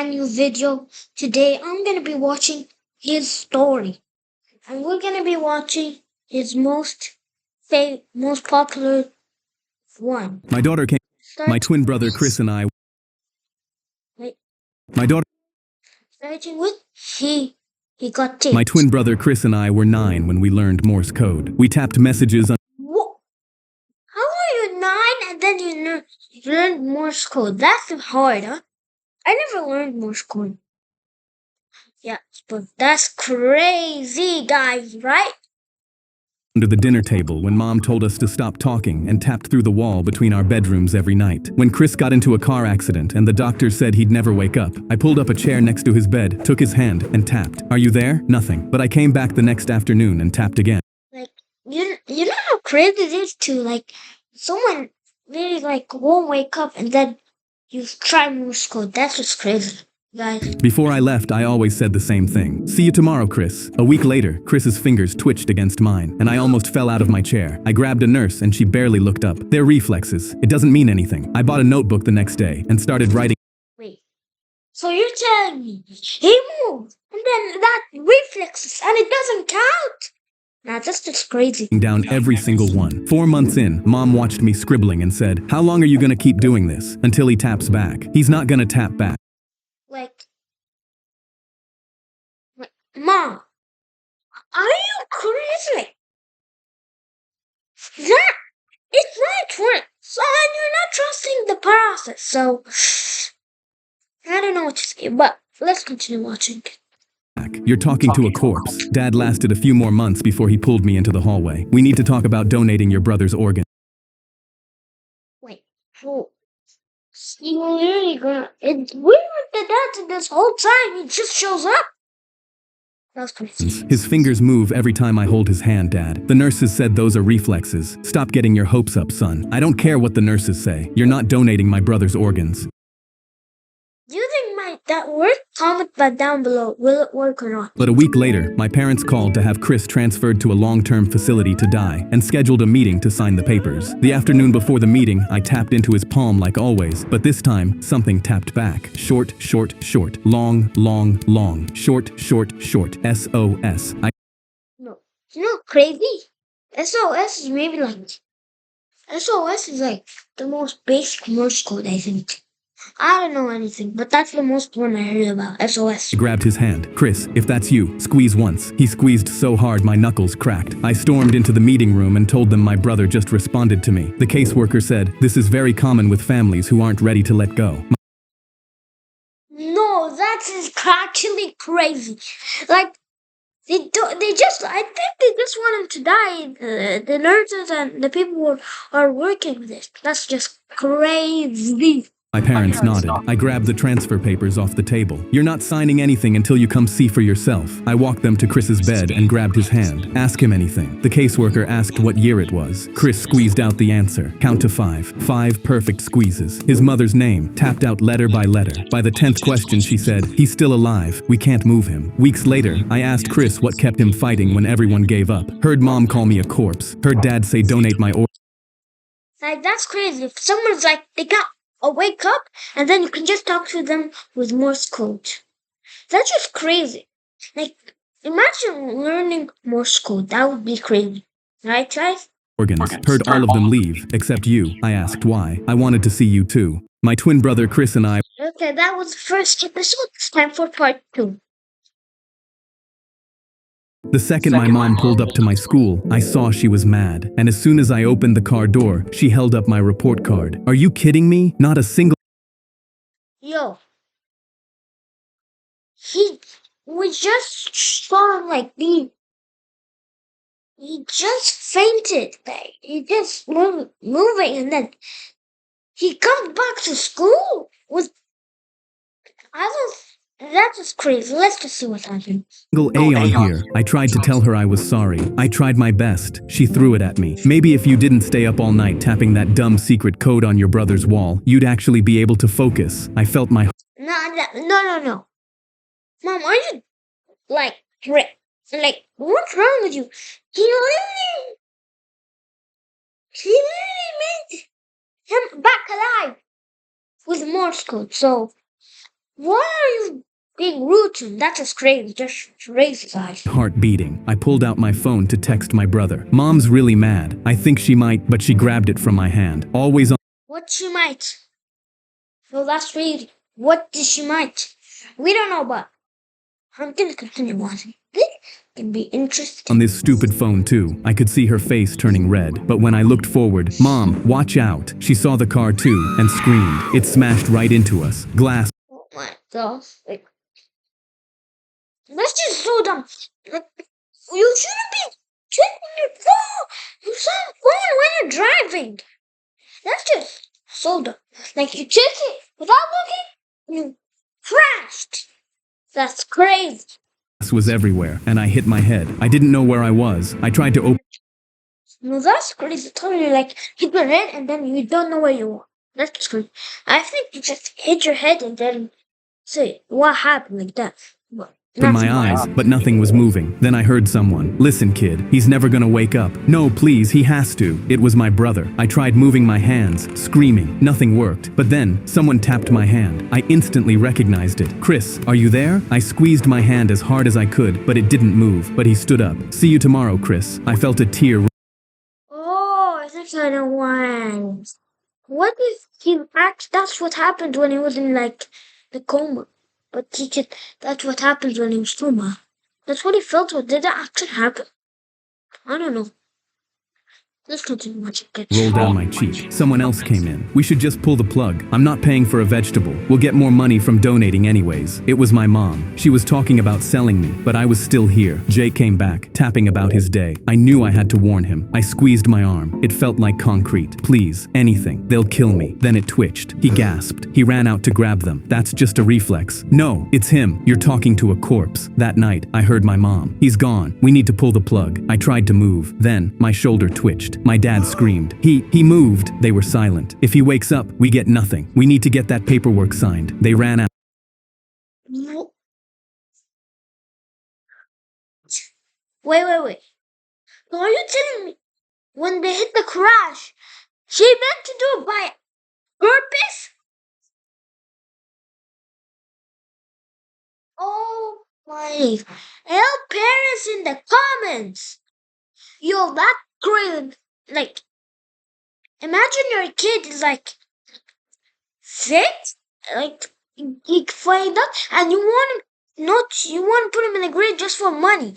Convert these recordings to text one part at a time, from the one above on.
brand new video. Today I'm gonna be watching his story, and we're gonna be watching his most popular one. My daughter came. My Start twin brother Chris and I. wait, My daughter. starting with he got My taped. twin brother Chris and I were 9 when we learned Morse code. We tapped messages on. What? How are you 9 and then you learned Morse code? That's hard, huh? I never learned Morse code. Yeah, but that's crazy, guys, right? Under the dinner table when Mom told us to stop talking and tapped through the wall between our bedrooms every night. When Chris got into a car accident and the doctor said he'd never wake up, I pulled up a chair next to his bed, took his hand, and tapped. Are you there? Nothing. But I came back the next afternoon and tapped again. Like, you know how crazy it is to, like, someone really, like, won't wake up and then you try Morse code. That's just crazy, guys. Before I left, I always said the same thing. See you tomorrow, Chris. A week later, Chris's fingers twitched against mine, and I almost fell out of my chair. I grabbed a nurse, and she barely looked up. They're reflexes. It doesn't mean anything. I bought a notebook the next day and started writing Wait, so you're telling me he moved and then that reflexes and it doesn't count? Nah, that's just crazy. down every single one. 4 months in, Mom watched me scribbling and said, "How long are you gonna keep doing this? Until he taps back." He's not gonna tap back. Like, Mom, are you crazy? That it's not work. So and you're not trusting the process. So I don't know what to say, but let's continue watching. You're talking to a corpse. Dad lasted a few more months before he pulled me into the hallway. We need to talk about donating your brother's organ. Wait, who? You really gonna? It's weird that that's this whole time. He just shows up. That's crazy. His fingers move every time I hold his hand, Dad. The nurses said those are reflexes. Stop getting your hopes up, son. I don't care what the nurses say. You're not donating my brother's organs. Do you think that work? Comment that down below. Will it work or not? But a week later, my parents called to have Chris transferred to a long-term facility to die and scheduled a meeting to sign the papers. The afternoon before the meeting, I tapped into his palm like always, but this time, something tapped back. Short, short, short. Long, long, long. Short, short, short. SOS. No. You know, crazy. SOS is maybe like SOS is like the most basic Morse code, I think. I don't know anything, but that's the most one I heard about. SOS. I grabbed his hand. "Chris, if that's you, squeeze once." He squeezed so hard my knuckles cracked. I stormed into the meeting room and told them my brother just responded to me. The caseworker said, "This is very common with families who aren't ready to let go." No, that is actually crazy. Like, I think they just want him to die. The nurses and the people who are working with it. That's just crazy. My parents nodded. I grabbed the transfer papers off the table. "You're not signing anything until you come see for yourself." I walked them to Chris's bed and grabbed his hand. "Ask him anything." The caseworker asked what year it was. Chris squeezed out the answer. Count to 5. 5 perfect squeezes. His mother's name, tapped out letter by letter. By the 10th question, she said, "He's still alive. We can't move him." Weeks later, I asked Chris what kept him fighting when everyone gave up. Heard Mom call me a corpse. Heard Dad say donate my organ. Like, that's crazy. If someone's like, they got a wake up, and then you can just talk to them with Morse code. That's just crazy. Like, imagine learning Morse code. That would be crazy. Right, guys? Organs. Heard all of them leave, except you. I asked why. I wanted to see you too. My twin brother Chris and I. Okay, that was the first episode. It's time for part 2. The second my mom pulled up to my school, I saw she was mad. And as soon as I opened the car door, she held up my report card. "Are you kidding me? Not a single..." Yo. We just saw him like he just fainted. Like, he just moving and then he comes back to school with, that's just crazy. Let's just see what happens. Single A on here. I tried to tell her I was sorry. I tried my best. She threw it at me. "Maybe if you didn't stay up all night tapping that dumb secret code on your brother's wall, you'd actually be able to focus." I felt my... No. Mom, are you like what's wrong with you? He literally made him back alive with Morse code. So Why are you being rude to him? That's just crazy. Just crazy, guys. Heart beating. I pulled out my phone to text my brother. Mom's really mad. I think she might, but she grabbed it from my hand. Always on. What she might? So that's crazy. What did she might? We don't know, but I'm gonna continue watching. This can be interesting. On this stupid phone too. I could see her face turning red, but when I looked forward, Mom, watch out. She saw the car too and screamed. It smashed right into us. Glass. Oh my gosh. Like, that's just so dumb. Like, you shouldn't be checking your phone. You saw phone when you're driving. That's just so dumb. Like, you check it without looking, and you crashed. That's crazy. Was everywhere, and I hit my head. I didn't know where I was. I tried to open. No, that's crazy. Totally like hit your head and then you don't know where you are. That's just crazy. I think you just hit your head and then say what happened like that. But My eyes, but nothing was moving. Then I heard someone. Listen, kid, he's never gonna wake up. No, please, he has to. It was my brother. I tried moving my hands, screaming. Nothing worked. But then, someone tapped my hand. I instantly recognized it. Chris, are you there? I squeezed my hand as hard as I could, but it didn't move. But he stood up. See you tomorrow, Chris. I felt a tear. oh, I think I know why. What if he act? That's what happened when he was in like the coma. But he could. That's what happens when he was coma. That's what he felt. What did that actually happen? I don't know. Let's continue watching it. Rolled down my cheek. Someone else came in. We should just pull the plug. I'm not paying for a vegetable. We'll get more money from donating anyways. It was my mom. She was talking about selling me, but I was still here. Jake came back, tapping about his day. I knew I had to warn him. I squeezed my arm. It felt like concrete. Please, anything. They'll kill me. Then it twitched. He gasped. He ran out to grab them. That's just a reflex. No, it's him. You're talking to a corpse. That night, I heard my mom. He's gone. We need to pull the plug. I tried to move. Then, my shoulder twitched. My dad screamed. He moved. They were silent. If he wakes up, we get nothing. We need to get that paperwork signed. They ran out. Wait. So are you telling me when they hit the crash, she meant to do it by purpose? Oh my. Help parents in the comments. Yo, that crazy. Like, imagine your kid is like sick, like he find out, and you want him not, you want to put him in the grade just for money.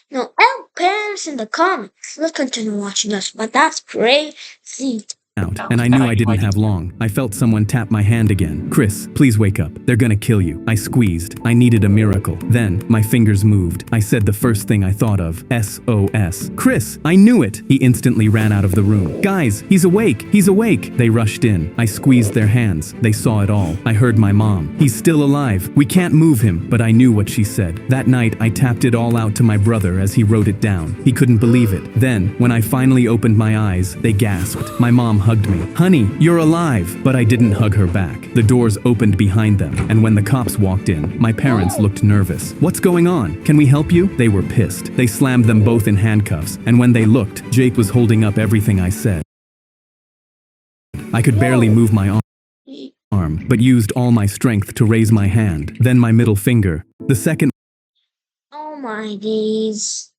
No, help parents in the comments. Let's continue watching this, but that's crazy. And I knew I didn't have long. I felt someone tap my hand again. Chris, please wake up. They're gonna kill you. I squeezed. I needed a miracle. Then, my fingers moved. I said the first thing I thought of. SOS. Chris, I knew it. He instantly ran out of the room. Guys, he's awake. He's awake. They rushed in. I squeezed their hands. They saw it all. I heard my mom. He's still alive. We can't move him. But I knew what she said. That night, I tapped it all out to my brother as he wrote it down. He couldn't believe it. Then, when I finally opened my eyes, they gasped. My mom hugged me. Honey, you're alive. But I didn't hug her back. The doors opened behind them, and when the cops walked in, my parents looked nervous. What's going on? Can we help you? They were pissed. They slammed them both in handcuffs, and when they looked, Jake was holding up everything I said. I could barely move my arm, but used all my strength to raise my hand, then my middle finger. The second. Oh my days.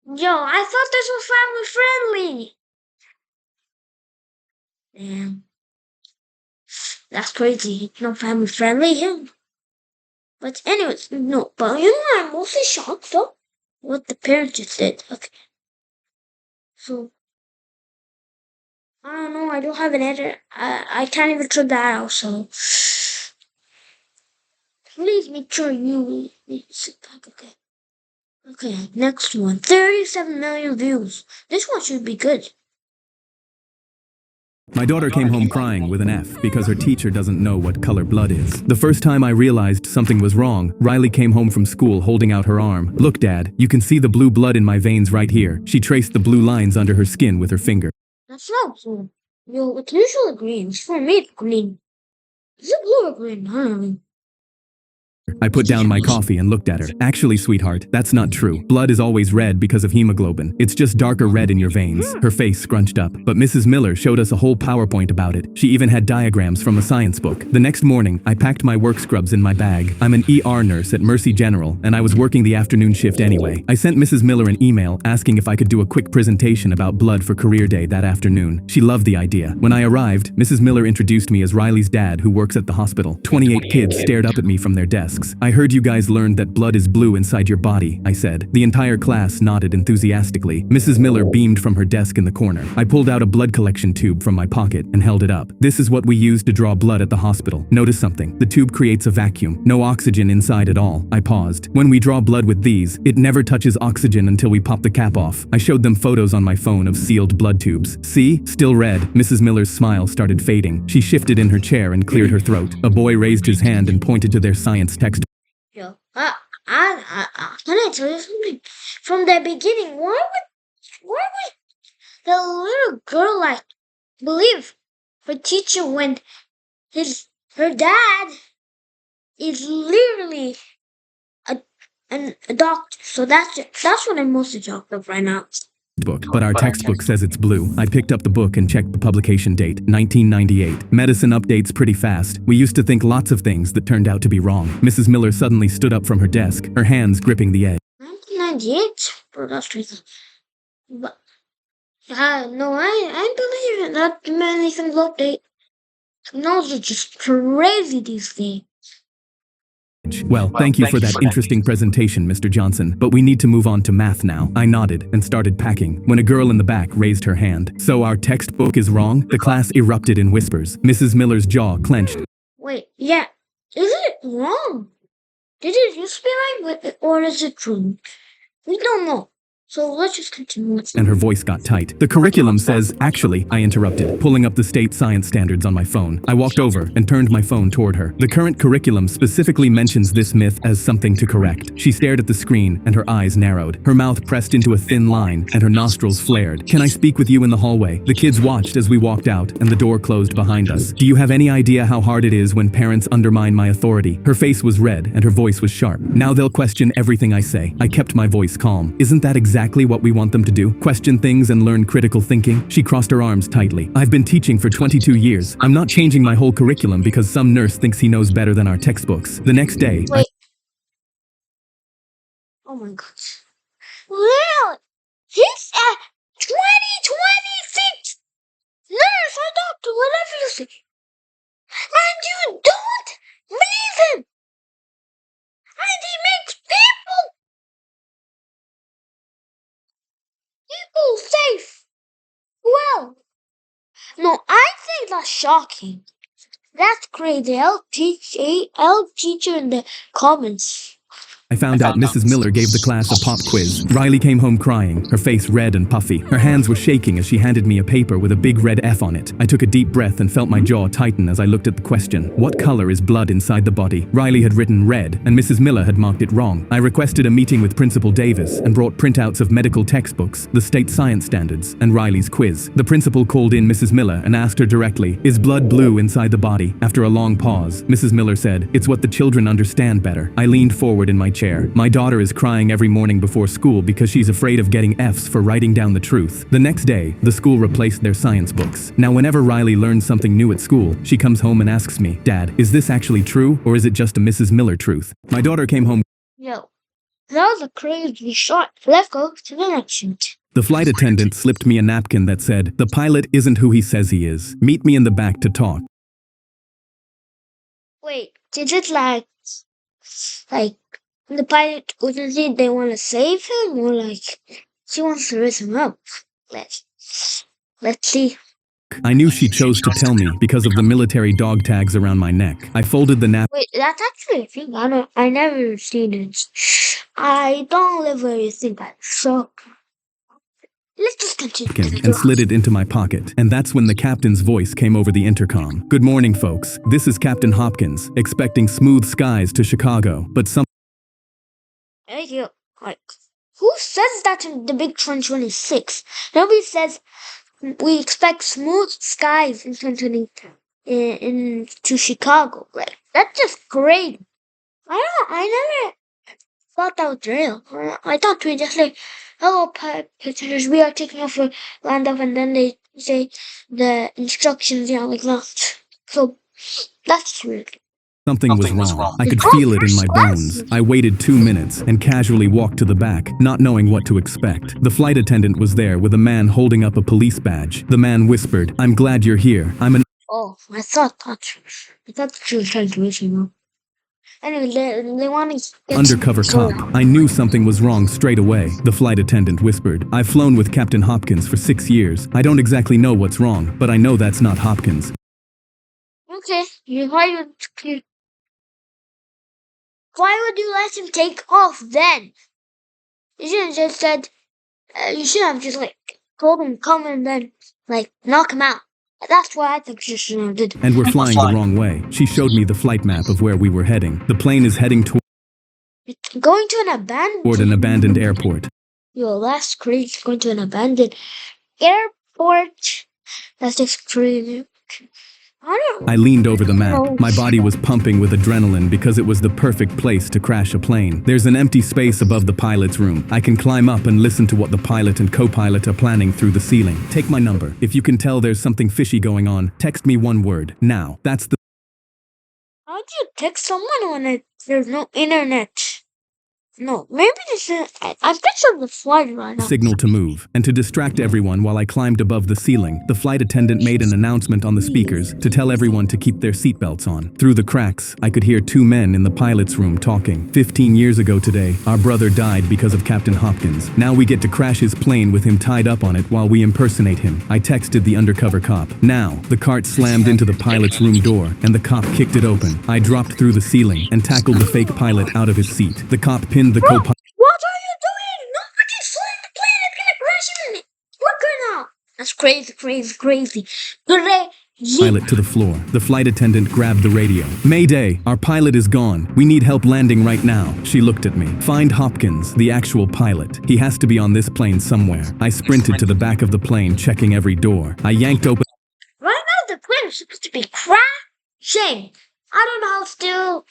Yo, I thought this was family friendly. Damn. That's crazy. It's not family friendly here. But anyways, no. But you know, I'm mostly shocked though. What the parents just did. Okay. So, I don't know. I don't have an editor. I can't even turn that out. So, please make sure you sit back. Okay. Okay. Next one. 37 million views. This one should be good. My daughter came home crying with an F because her teacher doesn't know what color blood is. The first time I realized something was wrong, Riley came home from school holding out her arm. Look, Dad, you can see the blue blood in my veins right here. She traced the blue lines under her skin with her finger. That's not blue. Yo, it's usually green. It's for me, it's green. Is it blue or green? I don't know. I put down my coffee and looked at her. Actually, sweetheart, that's not true. Blood is always red because of hemoglobin. It's just darker red in your veins. Her face scrunched up. But Mrs. Miller showed us a whole PowerPoint about it. She even had diagrams from a science book. The next morning, I packed my work scrubs in my bag. I'm an ER nurse at Mercy General, and I was working the afternoon shift anyway. I sent Mrs. Miller an email asking if I could do a quick presentation about blood for career day that afternoon. She loved the idea. When I arrived, Mrs. Miller introduced me as Riley's dad who works at the hospital. 28 kids stared up at me from their desks. I heard you guys learned that blood is blue inside your body, I said. The entire class nodded enthusiastically. Mrs. Miller beamed from her desk in the corner. I pulled out a blood collection tube from my pocket and held it up. This is what we use to draw blood at the hospital. Notice something. The tube creates a vacuum. No oxygen inside at all. I paused. When we draw blood with these, it never touches oxygen until we pop the cap off. I showed them photos on my phone of sealed blood tubes. See? Still red. Mrs. Miller's smile started fading. She shifted in her chair and cleared her throat. A boy raised his hand and pointed to their science textbook. Yo, can I tell you something? From the beginning, why would the little girl believe her teacher when her dad is literally a doctor? So that's what I'm mostly shocked of right now. Book, but our textbook says it's blue. I picked up the book and checked the publication date, 1998. Medicine updates pretty fast. We used to think lots of things that turned out to be wrong. Mrs. Miller suddenly stood up from her desk, her hands gripping the edge. 1998? Bro, that's crazy. But, no, I believe it. That many things update. Technology is just crazy these days. Well, thank you for that interesting presentation, Mr. Johnson, but we need to move on to math now. I nodded and started packing when a girl in the back raised her hand. So our textbook is wrong? The class erupted in whispers. Mrs. Miller's jaw clenched. Wait, yeah, is it wrong? Did it used to be right, or is it true? We don't know. So let's just continue. And her voice got tight. The curriculum says, actually, I interrupted, pulling up the state science standards on my phone. I walked over and turned my phone toward her. The current curriculum specifically mentions this myth as something to correct. She stared at the screen and her eyes narrowed. Her mouth pressed into a thin line and her nostrils flared. Can I speak with you in the hallway? The kids watched as we walked out and the door closed behind us. Do you have any idea how hard it is when parents undermine my authority? Her face was red and her voice was sharp. Now they'll question everything I say. I kept my voice calm. Isn't that exactly what we want them to do? Question things and learn critical thinking? She crossed her arms tightly. I've been teaching for 22 years. I'm not changing my whole curriculum because some nurse thinks he knows better than our textbooks. The next day, Wait. Oh my god. Really? He's at 2026! Nurse or doctor, whatever you say. And you don't believe him! And he makes people safe. Well, no, I think that's shocking. That's crazy. I'll teach you in the comments. I found out Mrs. Miller gave the class a pop quiz. Riley came home crying, her face red and puffy. Her hands were shaking as she handed me a paper with a big red F on it. I took a deep breath and felt my jaw tighten as I looked at the question. What color is blood inside the body? Riley had written red, and Mrs. Miller had marked it wrong. I requested a meeting with Principal Davis and brought printouts of medical textbooks, the state science standards, and Riley's quiz. The principal called in Mrs. Miller and asked her directly, is blood blue inside the body? After a long pause, Mrs. Miller said, it's what the children understand better. I leaned forward in my chair. My daughter is crying every morning before school because she's afraid of getting Fs for writing down the truth. The next day, the school replaced their science books. Now whenever Riley learns something new at school, she comes home and asks me, Dad, is this actually true or is it just a Mrs. Miller truth? My daughter came home. Yo, that was a crazy shot. Let's go to the next shoot. The flight attendant slipped me a napkin that said, the pilot isn't who he says he is. Meet me in the back to talk. Wait, did it like the pilot agency, they want to save him, or like she wants to raise him up? Let's see. I knew she chose to tell me because of the military dog tags around my neck. I folded the napkin. Wait, that's actually a thing. I never seen it. I don't live where you think that. So let's just continue. And slid it into my pocket. And that's when the captain's voice came over the intercom. Good morning, folks. This is Captain Hopkins, expecting smooth skies to Chicago, but some. Hey, yo, like, who says that in the Big 2026? Nobody says we expect smooth skies in 2020 to Chicago. Like, that's just great. I never thought that was real. I thought we just like, hello, passengers, we are taking off for land off, and then they say the instructions, like that. So that's weird. Something was wrong. I could Oh, feel it in first my bones. class. I waited 2 minutes and casually walked to the back, not knowing what to expect. The flight attendant was there with a man holding up a police badge. The man whispered, "I'm glad you're here. I'm an Oh, I thought she was trying to reach me. Anyway, they want to get undercover some cop." I knew something was wrong straight away. The flight attendant whispered, "I've flown with Captain Hopkins for 6 years. I don't exactly know what's wrong, but I know that's not Hopkins." Okay, why would you let him take off then? You should have just said, you should have just like told him come and then like knock him out. That's what I think you should have did. And we're flying the wrong way. She showed me the flight map of where we were heading. The plane is heading Going to toward an abandoned airport. Yo, that's crazy. Going to an abandoned airport. That's just crazy. I leaned over the map. know. My body was pumping with adrenaline because it was the perfect place to crash a plane. There's an empty space above the pilot's room. I can climb up and listen to what the pilot and co-pilot are planning through the ceiling. Take my number. If you can tell there's something fishy going on, text me one word. Now. That's the How do you text someone when there's no internet? No, maybe this is. I'm picturing the flight right now. signal to move. And to distract everyone while I climbed above the ceiling, the flight attendant made an announcement on the speakers to tell everyone to keep their seatbelts on. Through the cracks, I could hear 2 men in the pilot's room talking. 15 years ago today, our brother died because of Captain Hopkins. Now we get to crash his plane with him tied up on it while we impersonate him. I texted the undercover cop. Now, the cart slammed into the pilot's room door, and the cop kicked it open. I dropped through the ceiling and tackled the fake pilot out of his seat. The cop pinned the co-pilot What are you doing? Nobody's flying the plane. It's gonna crash in it. Look right now. That's crazy, crazy, crazy. Crazy. to the floor. The flight attendant grabbed the radio. "Mayday, our pilot is gone. We need help landing right now." She looked at me. "Find Hopkins, the actual pilot. He has to be on this plane somewhere." I sprinted to the back of the plane, checking every door. I yanked open Right now, the plane is supposed to be crashing. I don't know how still.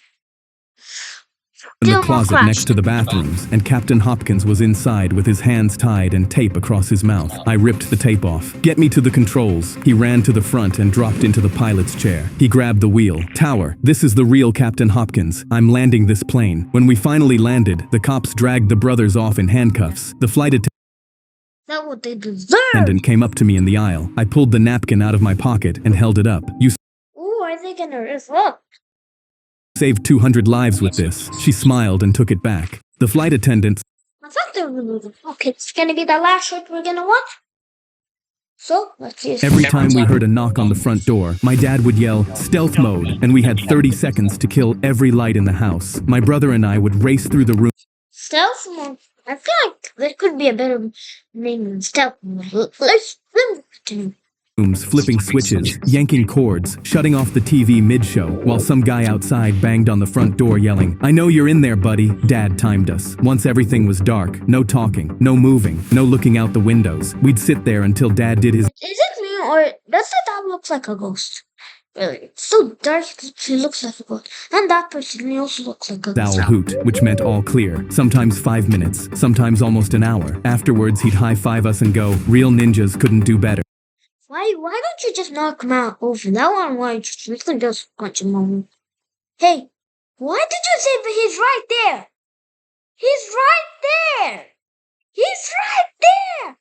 the Still closet not next to the bathrooms, and Captain Hopkins was inside with his hands tied and tape across his mouth. I ripped the tape off. "Get me to the controls." He ran to the front and dropped into the pilot's chair. He grabbed the wheel. "Tower, this is the real Captain Hopkins. I'm landing this plane." When we finally landed, the cops dragged the brothers off in handcuffs. The flight That's what they deserve. attendant came up to me in the aisle. I pulled the napkin out of my pocket and held it up. "You Ooh, are they gonna riff up? saved 200 lives with this." She smiled and took it back. The flight attendant I thought they were moving. Okay, it's gonna be the last shot we're gonna watch. So, let's see. Every time we heard a knock on the front door, my dad would yell, "Stealth mode," and we had 30 seconds to kill every light in the house. My brother and I would race through the room. Stealth mode. I feel like there could be a better name than stealth mode. Let me continue. Flipping switches, yanking cords, shutting off the TV mid-show, while some guy outside banged on the front door yelling, "I know you're in there, buddy." Dad timed us. Once everything was dark, no talking, no moving, no looking out the windows. We'd sit there until Dad did his Is it me or does the dog look like a ghost? Really? It's so dark he looks like a ghost. And that person he also looks like a ghost. owl hoot, which meant all clear. Sometimes 5 minutes, sometimes almost an hour. Afterwards, he'd high-five us and go, "Real ninjas couldn't do better." Why don't you just knock him out over? That one why just really does punch him over. Hey, why did you say that he's right there? He's right there! He's right there!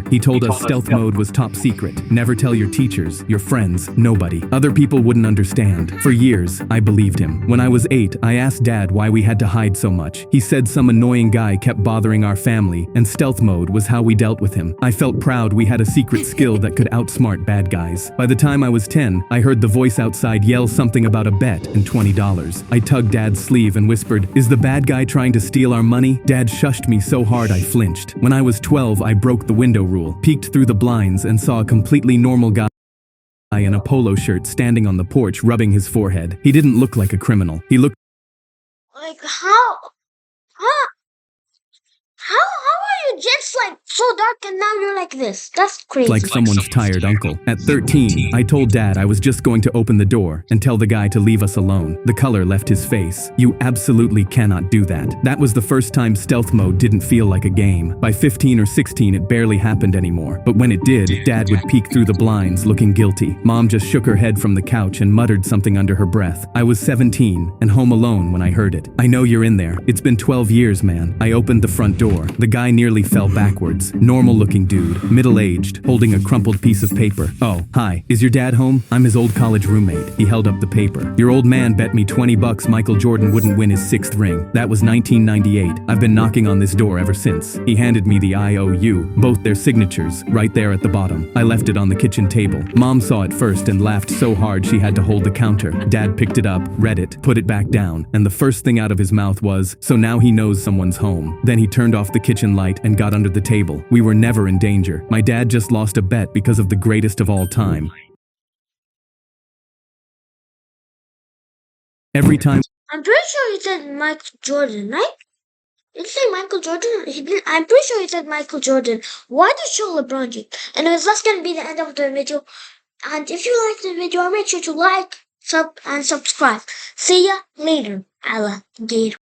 He told us stealth mode was top secret. Never tell your teachers, your friends, nobody. Other people wouldn't understand. For years, I believed him. When I was 8, I asked Dad why we had to hide so much. He said some annoying guy kept bothering our family, and stealth mode was how we dealt with him. I felt proud we had a secret skill that could outsmart bad guys. By the time I was 10, I heard the voice outside yell something about a bet and $20. I tugged Dad's sleeve and whispered, "Is the bad guy trying to steal our money?" Dad shushed me so hard I flinched. When I was 12, I broke the window rule, peeked through the blinds, and saw a completely normal guy in a polo shirt standing on the porch rubbing his forehead. He didn't look like a criminal. He looked Like how are you just like so dark and now you're like this? That's crazy. Like someone's tired uncle. At 13, I told Dad I was just going to open the door and tell the guy to leave us alone. The color left his face. You absolutely cannot do that. That was the first time stealth mode didn't feel like a game. By 15 or 16, it barely happened anymore. But when it did, Dad would peek through the blinds looking guilty. Mom just shook her head from the couch and muttered something under her breath. I was 17 and home alone when I heard it. I know you're in there. It's been 12 years, man. I opened the front door. The guy nearly fell backwards. Normal-looking dude, middle-aged, holding a crumpled piece of paper. Oh, hi. Is your dad home? I'm his old college roommate. He held up the paper. Your old man bet me $20 Michael Jordan wouldn't win his 6th ring. That was 1998. I've been knocking on this door ever since. He handed me the IOU, both their signatures, right there at the bottom. I left it on the kitchen table. Mom saw it first and laughed so hard she had to hold the counter. Dad picked it up, read it, put it back down, and the first thing out of his mouth was, "So now he knows someone's home." Then he turned off the kitchen light and got under the table. We were never in danger. My dad just lost a bet because of the greatest of all time. Every time I'm pretty sure he said Michael Jordan, right? Did he say Michael Jordan? He did. I'm pretty sure he said Michael Jordan. Why did you show LeBron James? Anyways, that's gonna be the end of the video. And if you like the video, make sure to like, and subscribe. See ya later, alligator.